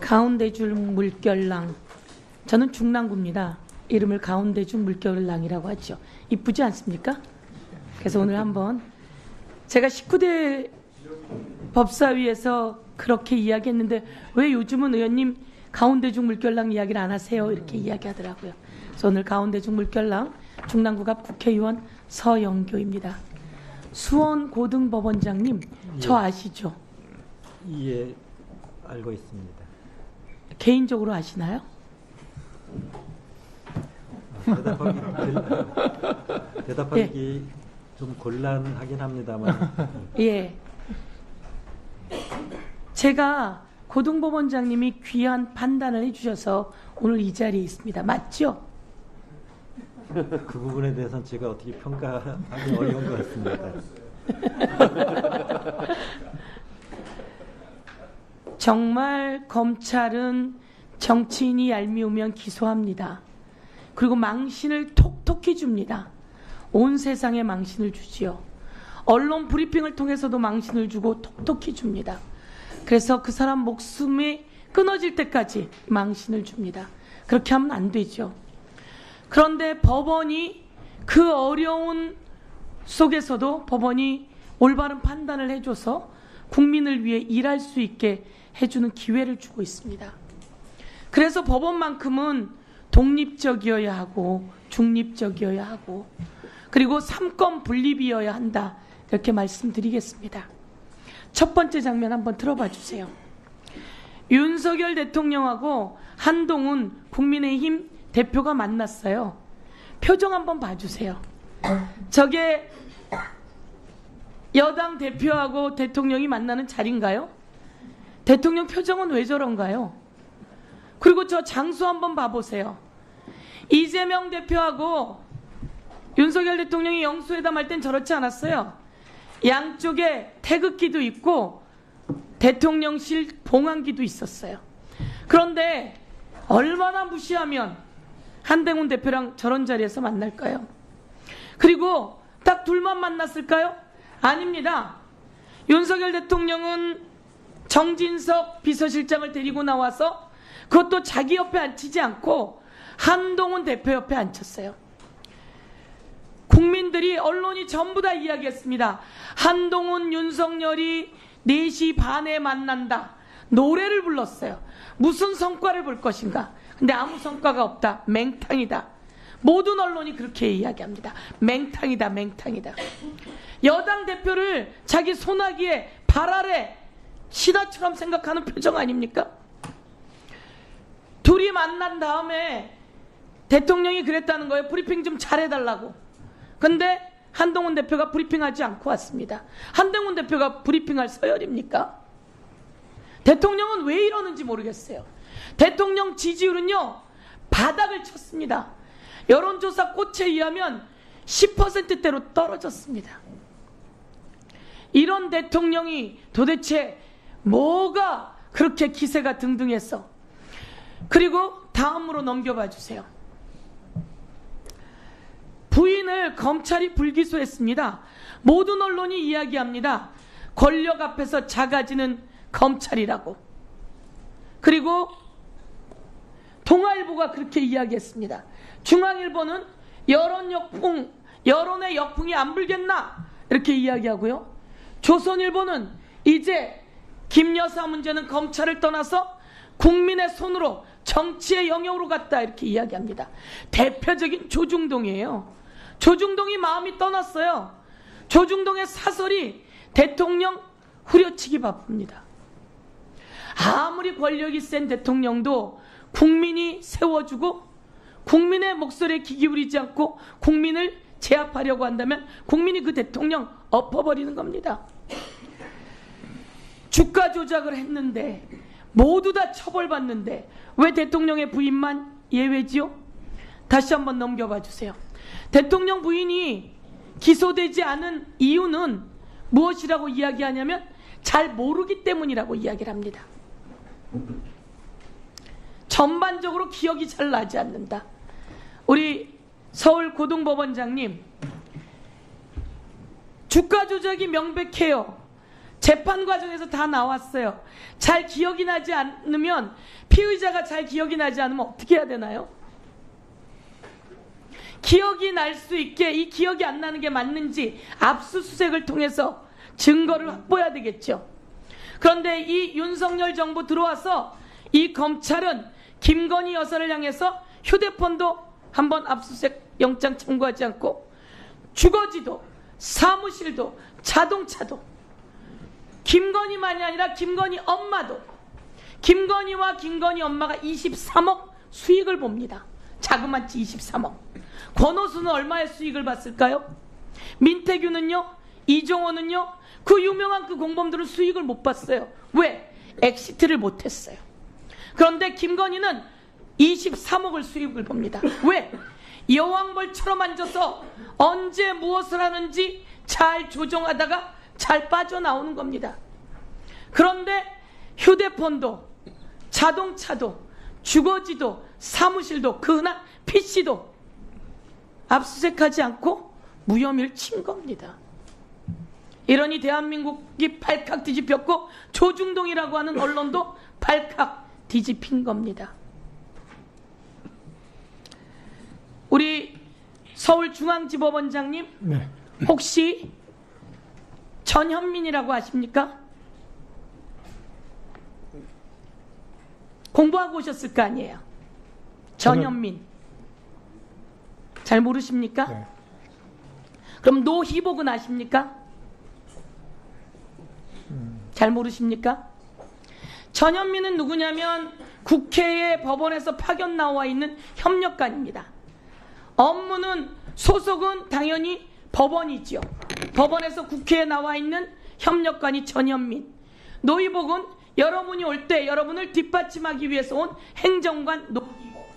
가운데줄 물결랑. 저는 중랑구입니다. 이름을 가운데줄 물결랑이라고 하죠. 이쁘지 않습니까? 그래서 오늘 한번 제가 19대 법사위에서 그렇게 이야기했는데 왜 요즘은 의원님 가운데중 물결랑 이야기를 안 하세요? 이렇게 이야기하더라고요. 그래서 오늘 가운데중 물결랑 중랑구갑 국회의원 서영교입니다. 수원고등법원장님, 저 아시죠? 예, 알고 있습니다. 개인적으로 아시나요? 대답하기 좀 곤란하긴 합니다만. 예. 제가 고등법원장님이 귀한 판단을 해주셔서 오늘 이 자리에 있습니다. 맞죠? 그 부분에 대해서는 제가 어떻게 평가하기 어려운 것 같습니다. 정말 검찰은 정치인이 얄미우면 기소합니다. 그리고 망신을 톡톡히 줍니다. 온 세상에 망신을 주지요. 언론 브리핑을 통해서도 망신을 주고 톡톡히 줍니다. 그래서 그 사람 목숨이 끊어질 때까지 망신을 줍니다. 그렇게 하면 안 되죠. 그런데 법원이 그 어려운 속에서도 법원이 올바른 판단을 해줘서 국민을 위해 일할 수 있게 해주는 기회를 주고 있습니다. 그래서 법원만큼은 독립적이어야 하고 중립적이어야 하고 그리고 삼권 분립이어야 한다. 이렇게 말씀드리겠습니다. 첫 번째 장면 한번 들어봐 주세요. 윤석열 대통령하고 한동훈 국민의힘 대표가 만났어요. 표정 한번 봐주세요. 저게 여당 대표하고 대통령이 만나는 자리인가요? 대통령 표정은 왜 저런가요? 그리고 저 장소 한번 봐보세요. 이재명 대표하고 윤석열 대통령이 영수회담할 땐 저렇지 않았어요. 양쪽에 태극기도 있고 대통령실 봉안기도 있었어요. 그런데 얼마나 무시하면 한동훈 대표랑 저런 자리에서 만날까요? 그리고 딱 둘만 만났을까요? 아닙니다. 윤석열 대통령은 정진석 비서실장을 데리고 나와서 그것도 자기 옆에 앉히지 않고 한동훈 대표 옆에 앉혔어요. 국민들이 언론이 전부 다 이야기했습니다. 한동훈 윤석열이 4시 반에 만난다. 노래를 불렀어요. 무슨 성과를 볼 것인가. 근데 아무 성과가 없다. 맹탕이다. 모든 언론이 그렇게 이야기합니다. 맹탕이다. 맹탕이다. 여당 대표를 자기 소나기에 발 아래 신하처럼 생각하는 표정 아닙니까? 둘이 만난 다음에 대통령이 그랬다는 거예요. 브리핑 좀 잘해달라고. 근데 한동훈 대표가 브리핑하지 않고 왔습니다. 한동훈 대표가 브리핑할 서열입니까? 대통령은 왜 이러는지 모르겠어요. 대통령 지지율은요 바닥을 쳤습니다. 여론조사 꽃에 의하면 10%대로 떨어졌습니다. 이런 대통령이 도대체 뭐가 그렇게 기세가 등등해서. 그리고 다음으로 넘겨봐 주세요. 부인을 검찰이 불기소했습니다. 모든 언론이 이야기합니다. 권력 앞에서 작아지는 검찰이라고. 그리고 동아일보가 그렇게 이야기했습니다. 중앙일보는 여론의 역풍이 안 불겠나 이렇게 이야기하고요. 조선일보는 이제 김 여사 문제는 검찰을 떠나서 국민의 손으로 정치의 영역으로 갔다 이렇게 이야기합니다. 대표적인 조중동이에요. 조중동이 마음이 떠났어요. 조중동의 사설이 대통령 후려치기 바쁩니다. 아무리 권력이 센 대통령도 국민이 세워주고 국민의 목소리에 귀 기울이지 않고 국민을 제압하려고 한다면 국민이 그 대통령 엎어버리는 겁니다. 주가 조작을 했는데 모두 다 처벌받는데 왜 대통령의 부인만 예외지요? 다시 한번 넘겨봐 주세요. 대통령 부인이 기소되지 않은 이유는 무엇이라고 이야기하냐면 잘 모르기 때문이라고 이야기를 합니다. 전반적으로 기억이 잘 나지 않는다. 우리 서울고등법원장님, 주가 조작이 명백해요. 재판 과정에서 다 나왔어요. 잘 기억이 나지 않으면, 피의자가 잘 기억이 나지 않으면 어떻게 해야 되나요? 기억이 날 수 있게 이 기억이 안 나는 게 맞는지 압수수색을 통해서 증거를 확보해야 되겠죠. 그런데 이 윤석열 정부 들어와서 이 검찰은 김건희 여사를 향해서 휴대폰도 한번 압수수색 영장 청구하지 않고 주거지도, 사무실도, 자동차도, 김건희만이 아니라 김건희 엄마도, 김건희와 김건희 엄마가 23억 수익을 봅니다. 자그마치 23억. 권오수는 얼마의 수익을 봤을까요? 민태규는요? 이종호는요? 그 유명한 그 공범들은 수익을 못 봤어요. 왜? 엑시트를 못했어요. 그런데 김건희는 23억을 수익을 봅니다. 왜? 여왕벌처럼 앉아서 언제 무엇을 하는지 잘 조정하다가 잘 빠져나오는 겁니다. 그런데 휴대폰도, 자동차도, 주거지도, 사무실도, 그 흔한 PC도 압수수색하지 않고 무혐의를 친 겁니다. 이러니 대한민국이 발칵 뒤집혔고 조중동이라고 하는 언론도 발칵 뒤집힌 겁니다. 우리 서울중앙지법원장님, 네. 혹시 전현민이라고 아십니까? 공부하고 오셨을 거 아니에요. 전현민. 잘 모르십니까? 네. 그럼 노희복은 아십니까? 잘 모르십니까? 전현민은 누구냐면 국회에 법원에서 파견 나와 있는 협력관입니다. 업무는, 소속은 당연히 법원이지요. 법원에서 국회에 나와 있는 협력관이 전현민. 노희복은 여러분이 올 때 여러분을 뒷받침하기 위해서 온 행정관 노희복.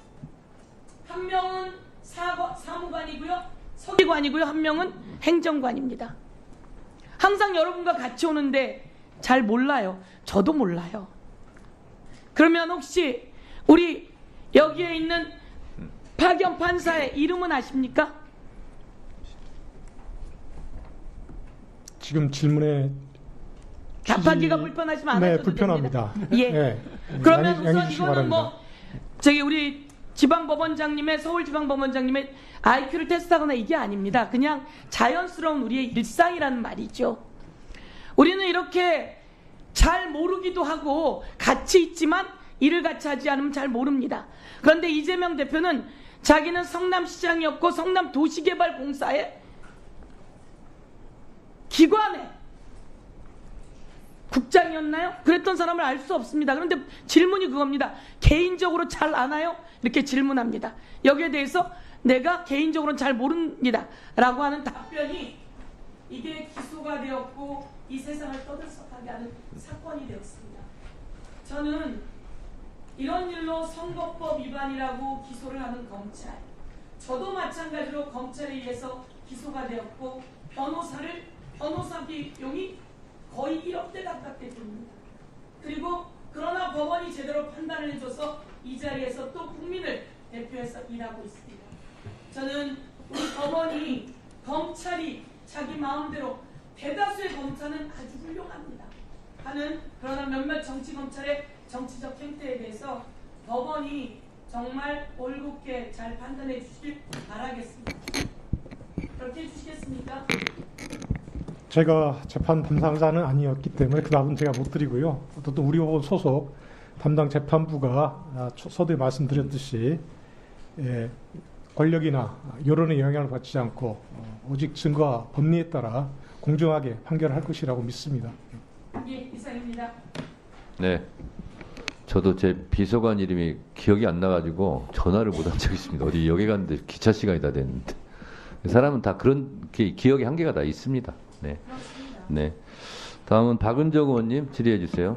한 명은 사무관이고요, 서기관이고요, 한 명은 행정관입니다. 항상 여러분과 같이 오는데 잘 몰라요. 저도 몰라요. 그러면 혹시 우리 여기에 있는 파견 판사의 이름은 아십니까? 지금 질문에 답하기가 불편하시면 안 네, 하셔도 불편합니다. 됩니다. 예. 네. 그러면 양해 우선 주시기 이거는 바랍니다. 뭐 저기 우리 지방법원장님의, 서울지방법원장님의 IQ를 테스트하거나 이게 아닙니다. 그냥 자연스러운 우리의 일상이라는 말이죠. 우리는 이렇게 잘 모르기도 하고 같이 있지만 일을 같이 하지 않으면 잘 모릅니다. 그런데 이재명 대표는 자기는 성남시장이었고 성남도시개발공사의 기관에 국장이었나요? 그랬던 사람을 알 수 없습니다. 그런데 질문이 그겁니다. 개인적으로 잘 아나요? 이렇게 질문합니다. 여기에 대해서 내가 개인적으로는 잘 모릅니다 라고 하는 답변이 이게 기소가 되었고 이 세상을 떠들썩하게 하는 사건이 되었습니다. 저는 이런 일로 선거법 위반이라고 기소를 하는 검찰, 저도 마찬가지로 검찰에 의해서 기소가 되었고 변호사 비용이 거의 1억대 가깝게 듭니다. 그리고 그러나 법원이 제대로 판단을 해줘서 이 자리에서 또 국민을 대표해서 일하고 있습니다. 저는 우리 법원이, 검찰이 자기 마음대로, 대다수의 검찰은 아주 훌륭합니다 하는, 그러나 몇몇 정치검찰의 정치적 행태에 대해서 법원이 정말 올곧게 잘 판단해 주시길 바라겠습니다. 그렇게 해주시겠습니까? 제가 재판 담당자는 아니었기 때문에 그 답은 제가 못 드리고요. 어쨌든 우리 법원 소속 담당 재판부가 서두에 말씀드렸듯이 권력이나 여론의 영향을 받지 않고 오직 증거와 법리에 따라 공정하게 판결할 것이라고 믿습니다. 예, 이상입니다. 네. 저도 제 비서관 이름이 기억이 안 나가지고 전화를 못 한 적이 있습니다. 어디 여기 갔는데 기차 시간이 다 됐는데. 사람은 다 그런 기억의 한계가 다 있습니다. 네. 그렇습니다. 네. 다음은 박은정 의원님 질의해 주세요.